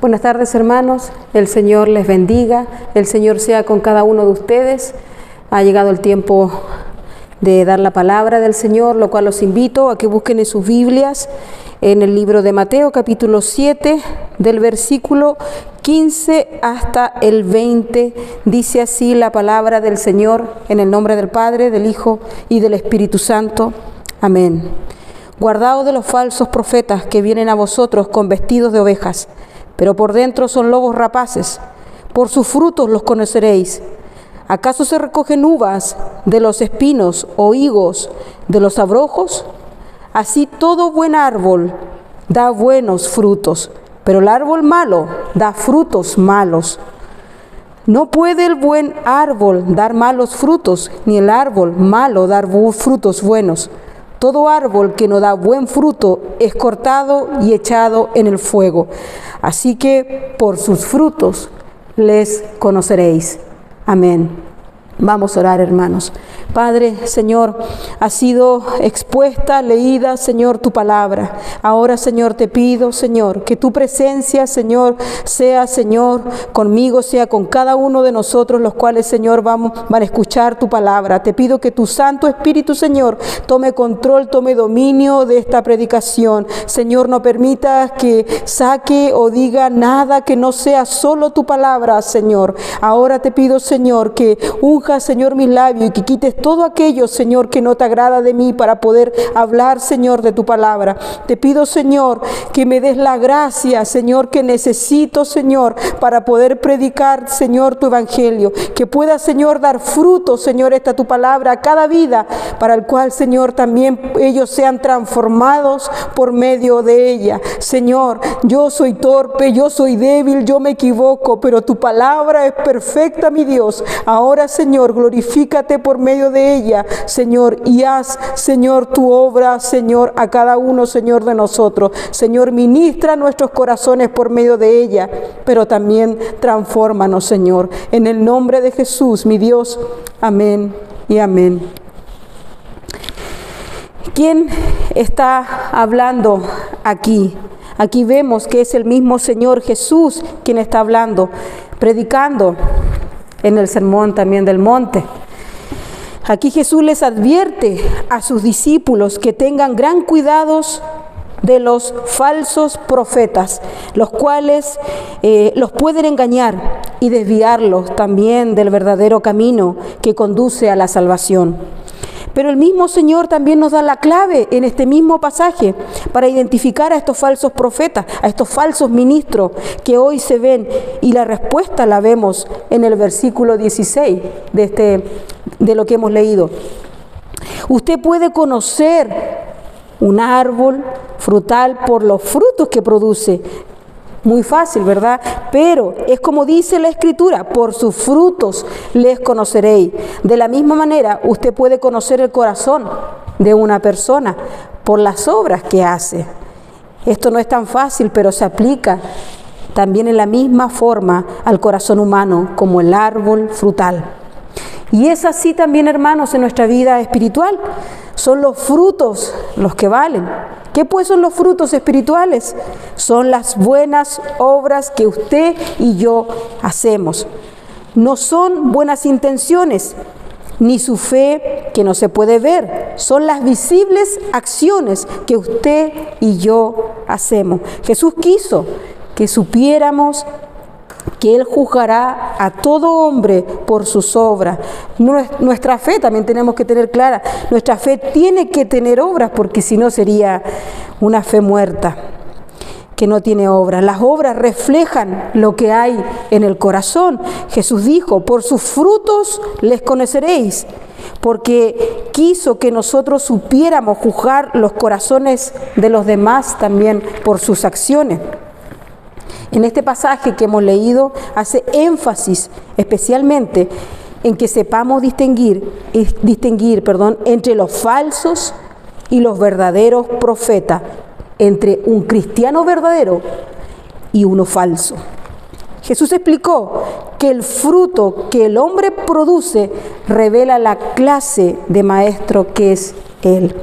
Buenas tardes, hermanos. El Señor les bendiga. El Señor sea con cada uno de ustedes. Ha llegado el tiempo de dar la palabra del Señor, lo cual los invito a que busquen en sus Biblias en el libro de Mateo, capítulo 7, del versículo 15 hasta el 20. Dice así la palabra del Señor, en el nombre del Padre, del Hijo y del Espíritu Santo. Amén. Guardaos de los falsos profetas que vienen a vosotros con vestidos de ovejas, pero por dentro son lobos rapaces. Por sus frutos los conoceréis. ¿Acaso se recogen uvas de los espinos o higos de los abrojos? Así todo buen árbol da buenos frutos, pero el árbol malo da frutos malos. No puede el buen árbol dar malos frutos, ni el árbol malo dar frutos buenos. Todo árbol que no da buen fruto es cortado y echado en el fuego. Así que por sus frutos les conoceréis. Amén. Vamos a orar, hermanos. Padre, Señor, ha sido expuesta, leída, Señor, tu palabra. Ahora, Señor, te pido, Señor, que tu presencia, Señor, sea, Señor, conmigo, sea con cada uno de nosotros, los cuales, Señor, van a escuchar tu palabra. Te pido que tu Santo Espíritu, Señor, tome control, tome dominio de esta predicación. Señor, no permitas que saque o diga nada que no sea solo tu palabra, Señor. Ahora te pido, Señor, que unja, Señor, mis labios y que quites todo aquello, Señor, que no te agrada de mí para poder hablar, Señor, de tu palabra. Te pido, Señor, que me des la gracia, Señor, que necesito, Señor, para poder predicar, Señor, tu evangelio. Que pueda, Señor, dar fruto, Señor, esta tu palabra a cada vida, para el cual, Señor, también ellos sean transformados por medio de ella. Señor, yo soy torpe, yo soy débil, yo me equivoco, pero tu palabra es perfecta, mi Dios. Ahora, Señor, glorifícate por medio de ella, Señor, y haz, Señor, tu obra, Señor, a cada uno, Señor, de nosotros. Señor, ministra nuestros corazones por medio de ella, pero también transfórmanos, Señor. En el nombre de Jesús, mi Dios. Amén y amén. ¿Quién está hablando aquí? Aquí vemos que es el mismo Señor Jesús quien está hablando, predicando en el sermón también del monte. Aquí Jesús les advierte a sus discípulos que tengan gran cuidado de los falsos profetas, los cuales los pueden engañar y desviarlos también del verdadero camino que conduce a la salvación. Pero el mismo Señor también nos da la clave en este mismo pasaje para identificar a estos falsos profetas, a estos falsos ministros que hoy se ven, y la respuesta la vemos en el versículo 16 de lo que hemos leído. Usted puede conocer un árbol frutal por los frutos que produce. Muy fácil, ¿verdad? Pero es como dice la Escritura, por sus frutos les conoceréis. De la misma manera, usted puede conocer el corazón de una persona por las obras que hace. Esto no es tan fácil, pero se aplica también en la misma forma al corazón humano como el árbol frutal. Y es así también, hermanos, en nuestra vida espiritual. Son los frutos los que valen. ¿Qué pues son los frutos espirituales? Son las buenas obras que usted y yo hacemos. No son buenas intenciones, ni su fe que no se puede ver. Son las visibles acciones que usted y yo hacemos. Jesús quiso que supiéramos que Él juzgará a todo hombre por sus obras. Nuestra fe también tenemos que tener clara. Nuestra fe tiene que tener obras, porque si no sería una fe muerta, que no tiene obras. Las obras reflejan lo que hay en el corazón. Jesús dijo, por sus frutos les conoceréis, porque quiso que nosotros supiéramos juzgar los corazones de los demás también por sus acciones. En este pasaje que hemos leído hace énfasis especialmente en que sepamos distinguir entre los falsos y los verdaderos profetas, entre un cristiano verdadero y uno falso. Jesús explicó que el fruto que el hombre produce revela la clase de maestro que es Él.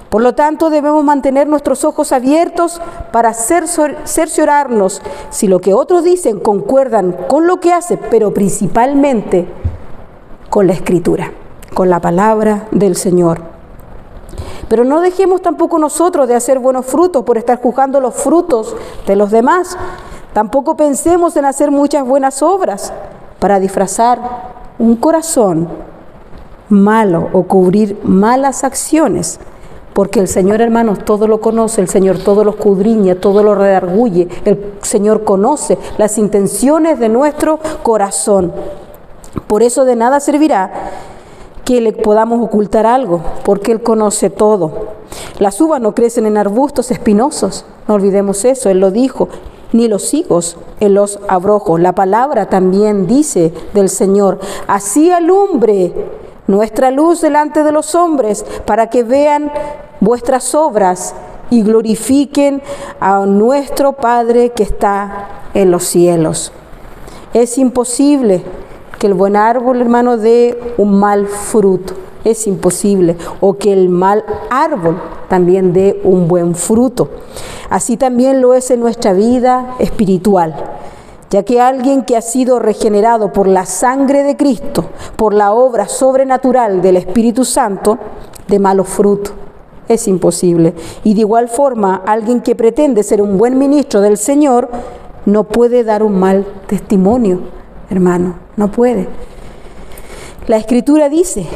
Por lo tanto, debemos mantener nuestros ojos abiertos para cerciorarnos si lo que otros dicen concuerdan con lo que hace, pero principalmente con la Escritura, con la palabra del Señor. Pero no dejemos tampoco nosotros de hacer buenos frutos por estar juzgando los frutos de los demás. Tampoco pensemos en hacer muchas buenas obras para disfrazar un corazón malo o cubrir malas acciones. Porque el Señor, hermanos, todo lo conoce, el Señor todo lo escudriña, todo lo redarguye, el Señor conoce las intenciones de nuestro corazón. Por eso de nada servirá que le podamos ocultar algo, porque Él conoce todo. Las uvas no crecen en arbustos espinosos, no olvidemos eso, Él lo dijo, ni los higos en los abrojos. La palabra también dice del Señor: así alumbre nuestra luz delante de los hombres, para que vean vuestras obras y glorifiquen a nuestro Padre que está en los cielos. Es imposible que el buen árbol, hermano, dé un mal fruto. Es imposible. O que el mal árbol también dé un buen fruto. Así también lo es en nuestra vida espiritual. Ya que alguien que ha sido regenerado por la sangre de Cristo, por la obra sobrenatural del Espíritu Santo, de malos frutos. Es imposible. Y de igual forma, alguien que pretende ser un buen ministro del Señor no puede dar un mal testimonio, hermano, no puede. La Escritura dice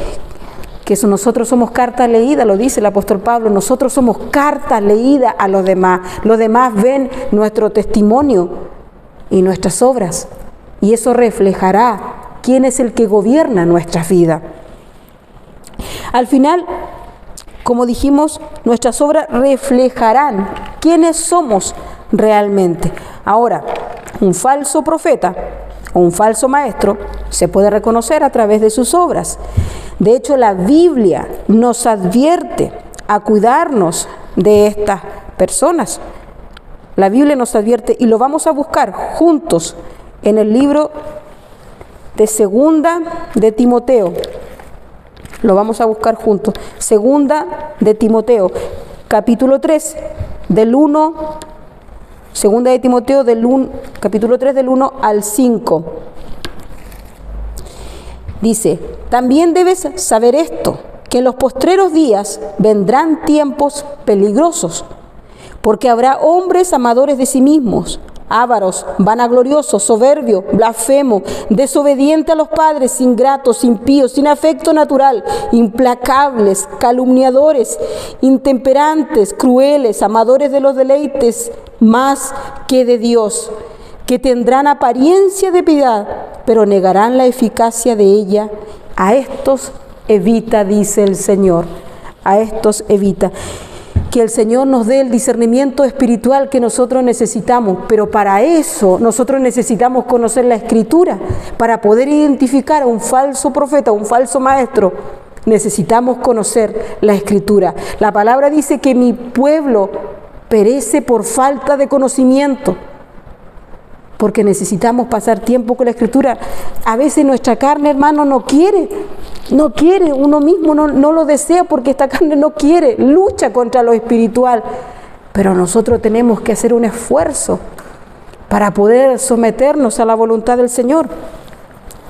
que nosotros somos carta leída, lo dice el apóstol Pablo, nosotros somos carta leída a los demás. Los demás ven nuestro testimonio y nuestras obras, y eso reflejará quién es el que gobierna nuestra vida. Al final, como dijimos, nuestras obras reflejarán quiénes somos realmente. Ahora, un falso profeta o un falso maestro se puede reconocer a través de sus obras. De hecho, la Biblia nos advierte a cuidarnos de estas personas. La Biblia nos advierte, y lo vamos a buscar juntos en el libro de Segunda de Timoteo. Lo vamos a buscar juntos. Segunda de Timoteo, capítulo 3, del 1. Segunda de Timoteo, capítulo 3, del 1 al 5. Dice: también debes saber esto, que en los postreros días vendrán tiempos peligrosos, porque habrá hombres amadores de sí mismos, ávaros, vanagloriosos, soberbios, blasfemos, desobedientes a los padres, ingratos, impíos, sin afecto natural, implacables, calumniadores, intemperantes, crueles, amadores de los deleites más que de Dios, que tendrán apariencia de piedad, pero negarán la eficacia de ella. A estos evita, dice el Señor, a estos evita. Que el Señor nos dé el discernimiento espiritual que nosotros necesitamos, pero para eso nosotros necesitamos conocer la Escritura. Para poder identificar a un falso profeta, a un falso maestro, necesitamos conocer la Escritura. La palabra dice que mi pueblo perece por falta de conocimiento, porque necesitamos pasar tiempo con la Escritura. A veces nuestra carne, hermano, no quiere, uno mismo no lo desea, porque esta carne no quiere, lucha contra lo espiritual. Pero nosotros tenemos que hacer un esfuerzo para poder someternos a la voluntad del Señor.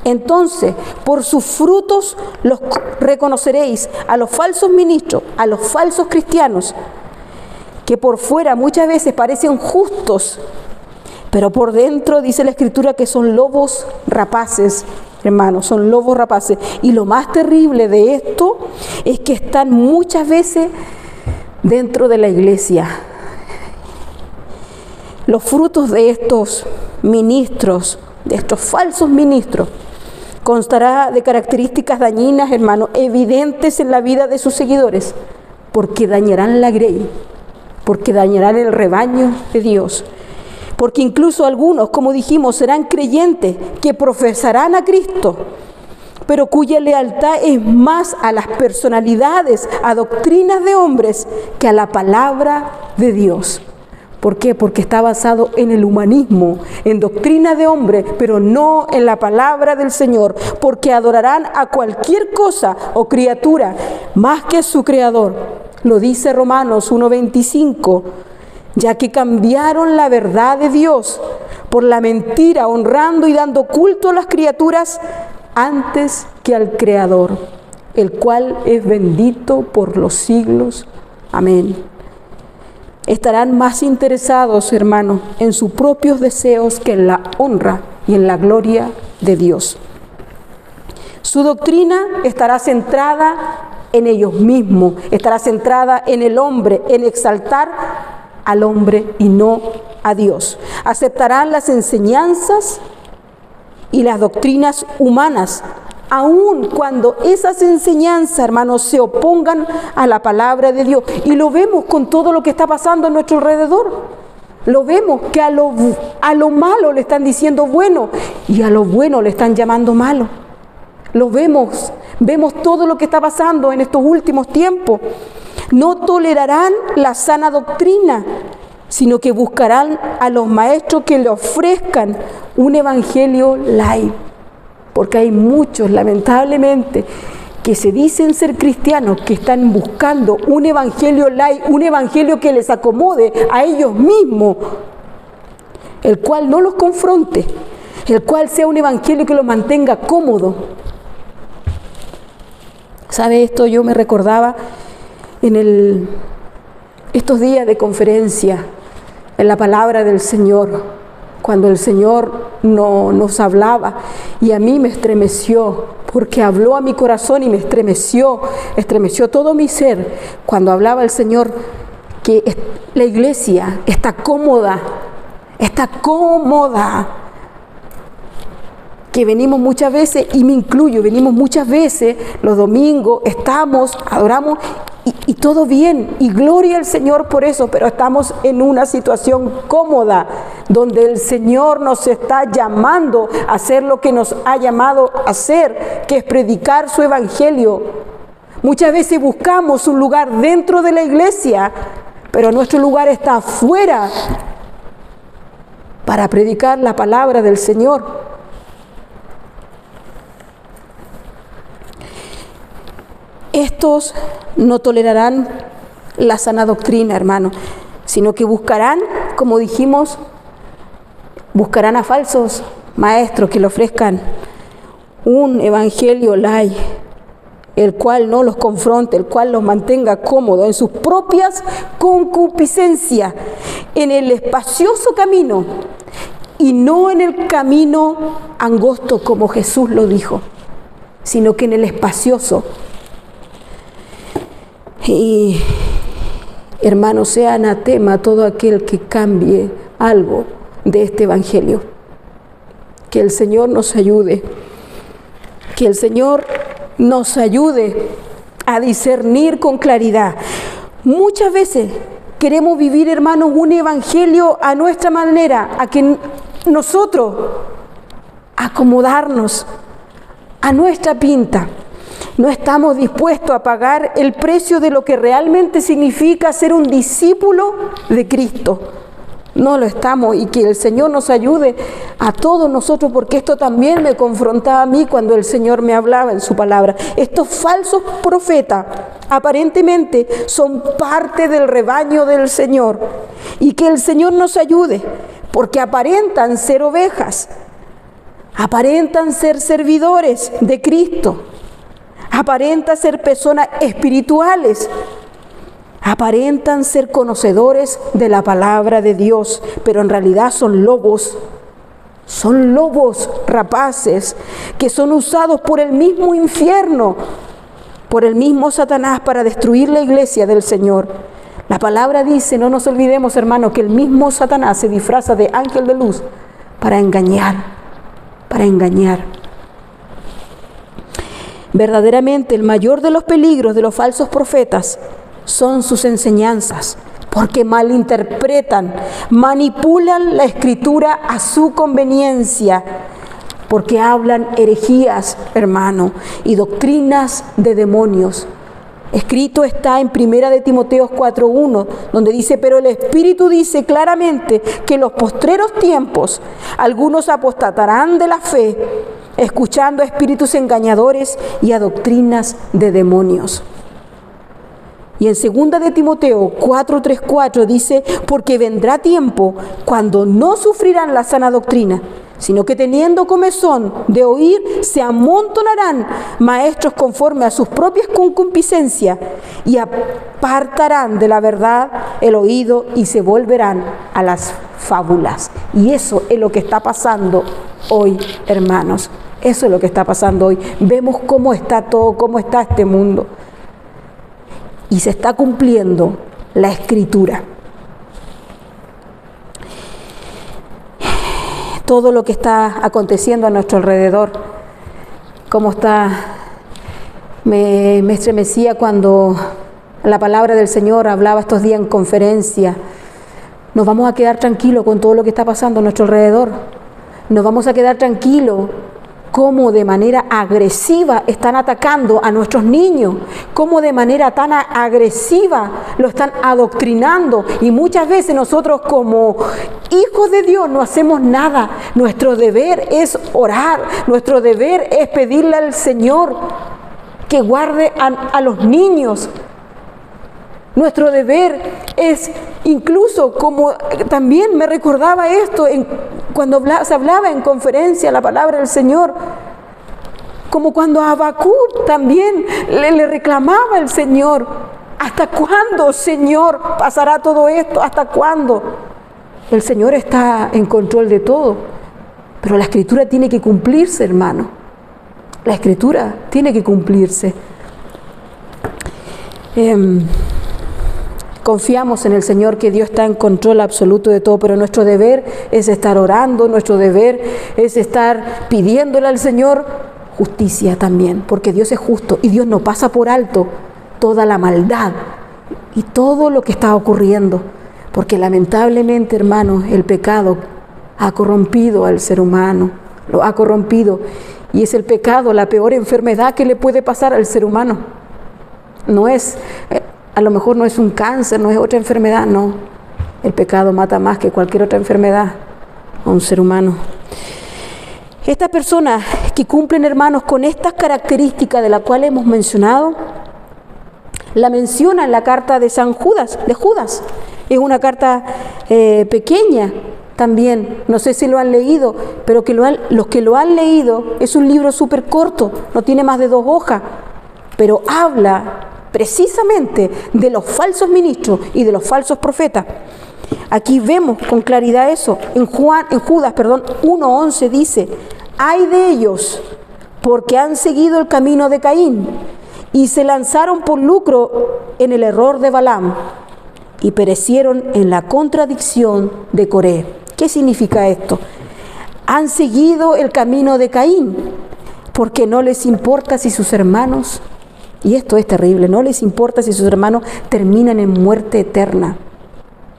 Entonces, por sus frutos los reconoceréis a los falsos ministros, a los falsos cristianos, que por fuera muchas veces parecen justos, pero por dentro dice la Escritura que son lobos rapaces, hermanos, son lobos rapaces. Y lo más terrible de esto es que están muchas veces dentro de la iglesia. Los frutos de estos ministros, de estos falsos ministros, constará de características dañinas, hermanos, evidentes en la vida de sus seguidores, porque dañarán la grey, porque dañarán el rebaño de Dios. Porque incluso algunos, como dijimos, serán creyentes que profesarán a Cristo, pero cuya lealtad es más a las personalidades, a doctrinas de hombres, que a la palabra de Dios. ¿Por qué? Porque está basado en el humanismo, en doctrinas de hombres, pero no en la palabra del Señor, porque adorarán a cualquier cosa o criatura más que a su Creador. Lo dice Romanos 1:25, ya que cambiaron la verdad de Dios por la mentira, honrando y dando culto a las criaturas antes que al Creador, el cual es bendito por los siglos. Amén. Estarán más interesados, hermanos, en sus propios deseos que en la honra y en la gloria de Dios. Su doctrina estará centrada en ellos mismos, estará centrada en el hombre, en exaltar al hombre y no a Dios. Aceptarán las enseñanzas y las doctrinas humanas, aun cuando esas enseñanzas, hermanos, se opongan a la palabra de Dios. Y lo vemos con todo lo que está pasando a nuestro alrededor. Lo vemos que a lo malo le están diciendo bueno y a lo bueno le están llamando malo. Lo vemos todo lo que está pasando en estos últimos tiempos. No tolerarán la sana doctrina, sino que buscarán a los maestros que le ofrezcan un evangelio light. Porque hay muchos, lamentablemente, que se dicen ser cristianos, que están buscando un evangelio light, un evangelio que les acomode a ellos mismos, el cual no los confronte, el cual sea un evangelio que los mantenga cómodos. ¿Sabe esto? Yo me recordaba en estos días de conferencia, en la palabra del Señor, cuando el Señor nos hablaba y a mí me estremeció, porque habló a mi corazón y me estremeció todo mi ser, cuando hablaba el Señor que la iglesia está cómoda, que venimos muchas veces, y me incluyo, venimos muchas veces los domingos, estamos, adoramos, y todo bien, y gloria al Señor por eso, pero estamos en una situación cómoda, donde el Señor nos está llamando a hacer lo que nos ha llamado a hacer, que es predicar su evangelio. Muchas veces buscamos un lugar dentro de la iglesia, pero nuestro lugar está afuera para predicar la palabra del Señor. Estos no tolerarán la sana doctrina, hermano, sino que buscarán, como dijimos, buscarán a falsos maestros que le ofrezcan un evangelio light, el cual no los confronte, el cual los mantenga cómodos en sus propias concupiscencias, en el espacioso camino y no en el camino angosto como Jesús lo dijo, sino que en el espacioso. Y, hermano, sea anatema todo aquel que cambie algo de este evangelio. Que el Señor nos ayude. Que el Señor nos ayude a discernir con claridad. Muchas veces queremos vivir, hermanos, un evangelio a nuestra manera, a que nosotros acomodarnos a nuestra pinta. No estamos dispuestos a pagar el precio de lo que realmente significa ser un discípulo de Cristo. No lo estamos, y que el Señor nos ayude a todos nosotros, porque esto también me confrontaba a mí cuando el Señor me hablaba en su palabra. Estos falsos profetas aparentemente son parte del rebaño del Señor, y que el Señor nos ayude, porque aparentan ser ovejas, aparentan ser servidores de Cristo, aparentan ser personas espirituales, aparentan ser conocedores de la palabra de Dios, pero en realidad son lobos rapaces que son usados por el mismo infierno, por el mismo Satanás para destruir la iglesia del Señor. La palabra dice, no nos olvidemos, hermanos, que el mismo Satanás se disfraza de ángel de luz para engañar. Verdaderamente el mayor de los peligros de los falsos profetas son sus enseñanzas, porque malinterpretan, manipulan la Escritura a su conveniencia, porque hablan herejías, hermano, y doctrinas de demonios. Escrito está en 1 de Timoteo 4:1, donde dice, pero el Espíritu dice claramente que en los postreros tiempos algunos apostatarán de la fe, escuchando a espíritus engañadores y a doctrinas de demonios. Y en 2 de Timoteo 4:3-4 dice, porque vendrá tiempo cuando no sufrirán la sana doctrina, sino que teniendo comezón de oír, se amontonarán maestros conforme a sus propias concupiscencias y apartarán de la verdad el oído y se volverán a las fábulas. Y eso es lo que está pasando hoy, hermanos. Eso es lo que está pasando hoy. Vemos cómo está todo, cómo está este mundo. Y se está cumpliendo la Escritura. Todo lo que está aconteciendo a nuestro alrededor, cómo está, me estremecía cuando la palabra del Señor hablaba estos días en conferencia. Nos vamos a quedar tranquilos con todo lo que está pasando a nuestro alrededor. Nos vamos a quedar tranquilos cómo de manera agresiva están atacando a nuestros niños, cómo de manera tan agresiva lo están adoctrinando, y muchas veces nosotros como hijos de Dios no hacemos nada. Nuestro deber es orar, nuestro deber es pedirle al Señor que guarde a los niños. Nuestro deber es, incluso como también me recordaba esto cuando se hablaba en conferencia la palabra del Señor, como cuando a Habacuc también le reclamaba el Señor, ¿hasta cuándo, Señor, pasará todo esto? ¿Hasta cuándo? El Señor está en control de todo, pero la Escritura tiene que cumplirse, hermano. La Escritura tiene que cumplirse. Confiamos en el Señor, que Dios está en control absoluto de todo, pero nuestro deber es estar orando, nuestro deber es estar pidiéndole al Señor justicia también, porque Dios es justo y Dios no pasa por alto toda la maldad y todo lo que está ocurriendo, porque lamentablemente, hermanos, el pecado ha corrompido al ser humano, lo ha corrompido, y es el pecado la peor enfermedad que le puede pasar al ser humano. No es... A lo mejor no es un cáncer, no es otra enfermedad, no. El pecado mata más que cualquier otra enfermedad a un ser humano. Estas personas que cumplen, hermanos, con estas características de las cuales hemos mencionado, la menciona en la carta de Judas. Es una carta pequeña también, no sé si lo han leído, pero los que lo han leído, es un libro súper corto, no tiene más de 2 hojas, pero habla precisamente de los falsos ministros y de los falsos profetas. Aquí vemos con claridad eso. En Judas 1:11 dice, ay de ellos, porque han seguido el camino de Caín y se lanzaron por lucro en el error de Balaam y perecieron en la contradicción de Coré. ¿Qué significa esto? Han seguido el camino de Caín porque no les importa si sus hermanos, y esto es terrible, no les importa si sus hermanos terminan en muerte eterna.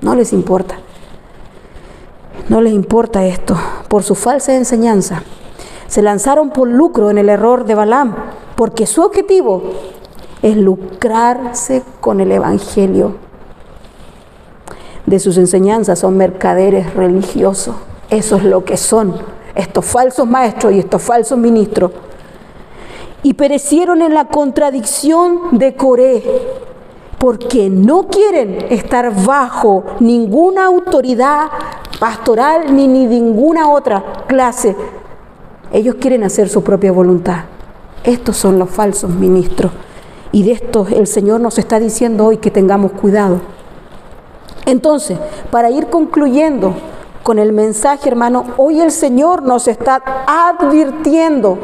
No les importa. No les importa esto, por su falsa enseñanza. Se lanzaron por lucro en el error de Balaam, porque su objetivo es lucrarse con el Evangelio. De sus enseñanzas son mercaderes religiosos. Eso es lo que son estos falsos maestros y estos falsos ministros. Y perecieron en la contradicción de Coré, porque no quieren estar bajo ninguna autoridad pastoral ni ninguna otra clase. Ellos quieren hacer su propia voluntad. Estos son los falsos ministros. Y de estos el Señor nos está diciendo hoy que tengamos cuidado. Entonces, para ir concluyendo con el mensaje, hermano, hoy el Señor nos está advirtiendo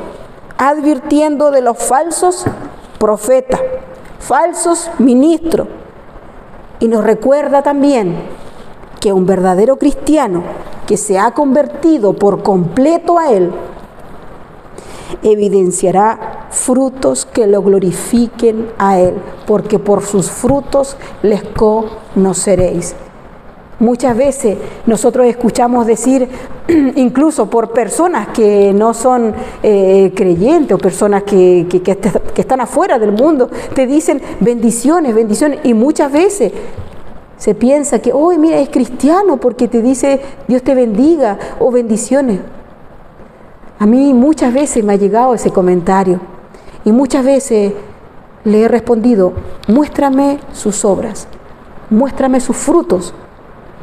de los falsos profetas, falsos ministros. Y nos recuerda también que un verdadero cristiano que se ha convertido por completo a Él, evidenciará frutos que lo glorifiquen a Él, porque por sus frutos les conoceréis. Muchas veces nosotros escuchamos decir, incluso por personas que no son creyentes o personas que están afuera del mundo, te dicen bendiciones, bendiciones, y muchas veces se piensa que, oh, mira, es cristiano porque te dice Dios te bendiga o bendiciones. A mí muchas veces me ha llegado ese comentario y muchas veces le he respondido, muéstrame sus obras, muéstrame sus frutos.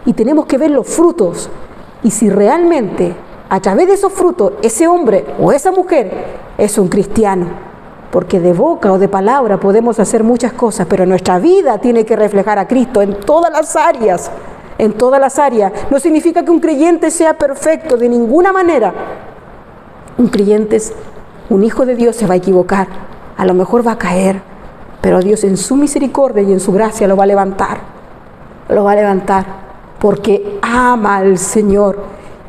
Y tenemos que ver los frutos. Y si realmente a través de esos frutos ese hombre o esa mujer es un cristiano. Porque de boca o de palabra podemos hacer muchas cosas, pero nuestra vida tiene que reflejar a Cristo en todas las áreas. En todas las áreas. No significa que un creyente sea perfecto de ninguna manera. Un creyente, un hijo de Dios, se va a equivocar. A lo mejor va a caer, pero Dios en su misericordia y en su gracia lo va a levantar. Lo va a levantar porque ama al Señor.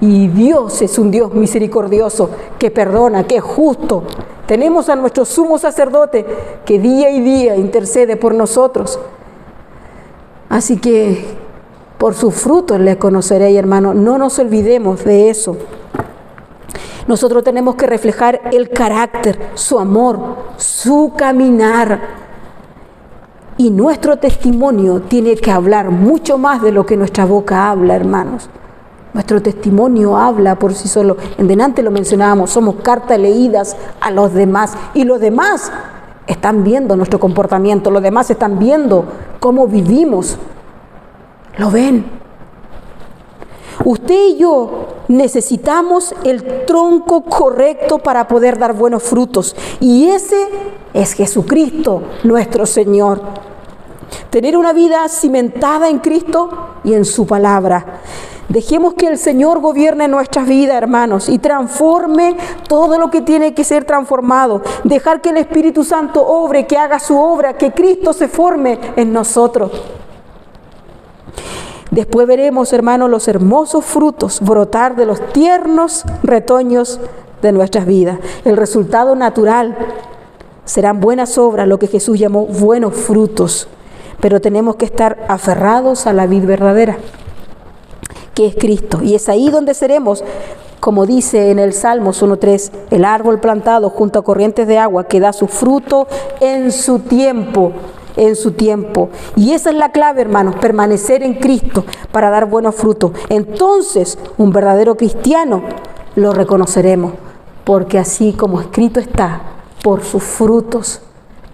Y Dios es un Dios misericordioso que perdona, que es justo. Tenemos a nuestro sumo sacerdote que día y día intercede por nosotros. Así que por sus frutos les conoceréis, hermano. No nos olvidemos de eso. Nosotros tenemos que reflejar el carácter, su amor, su caminar. Y nuestro testimonio tiene que hablar mucho más de lo que nuestra boca habla, hermanos. Nuestro testimonio habla por sí solo. En delante lo mencionábamos, somos cartas leídas a los demás. Y los demás están viendo nuestro comportamiento, los demás están viendo cómo vivimos. ¿Lo ven? Usted y yo necesitamos el tronco correcto para poder dar buenos frutos. Y ese es Jesucristo, nuestro Señor. Tener una vida cimentada en Cristo y en su palabra. Dejemos que el Señor gobierne nuestras vidas, hermanos, y transforme todo lo que tiene que ser transformado. Dejar que el Espíritu Santo obre, que haga su obra, que Cristo se forme en nosotros. Después veremos, hermanos, los hermosos frutos brotar de los tiernos retoños de nuestras vidas. El resultado natural serán buenas obras, lo que Jesús llamó buenos frutos. Pero tenemos que estar aferrados a la vid verdadera, que es Cristo. Y es ahí donde seremos, como dice en el Salmos 1:3, el árbol plantado junto a corrientes de agua que da su fruto en su tiempo. En su tiempo. Y esa es la clave, hermanos, permanecer en Cristo para dar buenos frutos. Entonces, un verdadero cristiano lo reconoceremos, porque así como escrito está, por sus frutos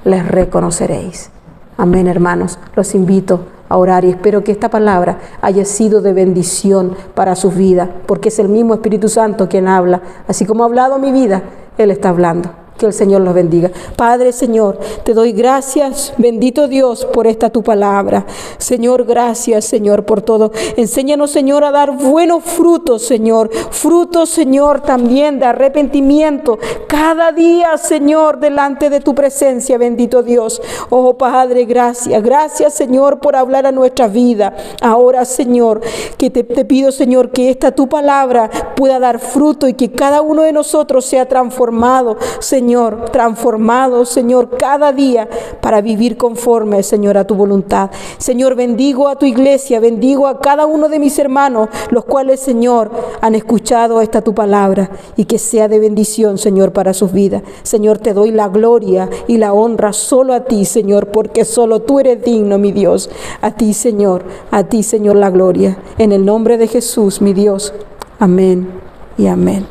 les reconoceréis. Amén, hermanos. Los invito a orar y espero que esta palabra haya sido de bendición para sus vidas, porque es el mismo Espíritu Santo quien habla. Así como ha hablado mi vida, Él está hablando. Que el Señor los bendiga. Padre, Señor, te doy gracias, bendito Dios, por esta tu palabra. Señor, gracias, Señor, por todo. Enséñanos, Señor, a dar buenos frutos, Señor. Frutos, Señor, también de arrepentimiento. Cada día, Señor, delante de tu presencia, bendito Dios. Oh, Padre, gracias. Gracias, Señor, por hablar a nuestra vida. Ahora, Señor, que te pido, Señor, que esta tu palabra pueda dar fruto y que cada uno de nosotros sea transformado, Señor, transformado, Señor, cada día para vivir conforme, Señor, a tu voluntad. Señor, bendigo a tu iglesia, bendigo a cada uno de mis hermanos, los cuales, Señor, han escuchado esta tu palabra y que sea de bendición, Señor, para sus vidas. Señor, te doy la gloria y la honra solo a ti, Señor, porque solo tú eres digno, mi Dios. A ti, Señor, la gloria. En el nombre de Jesús, mi Dios. Amén y amén.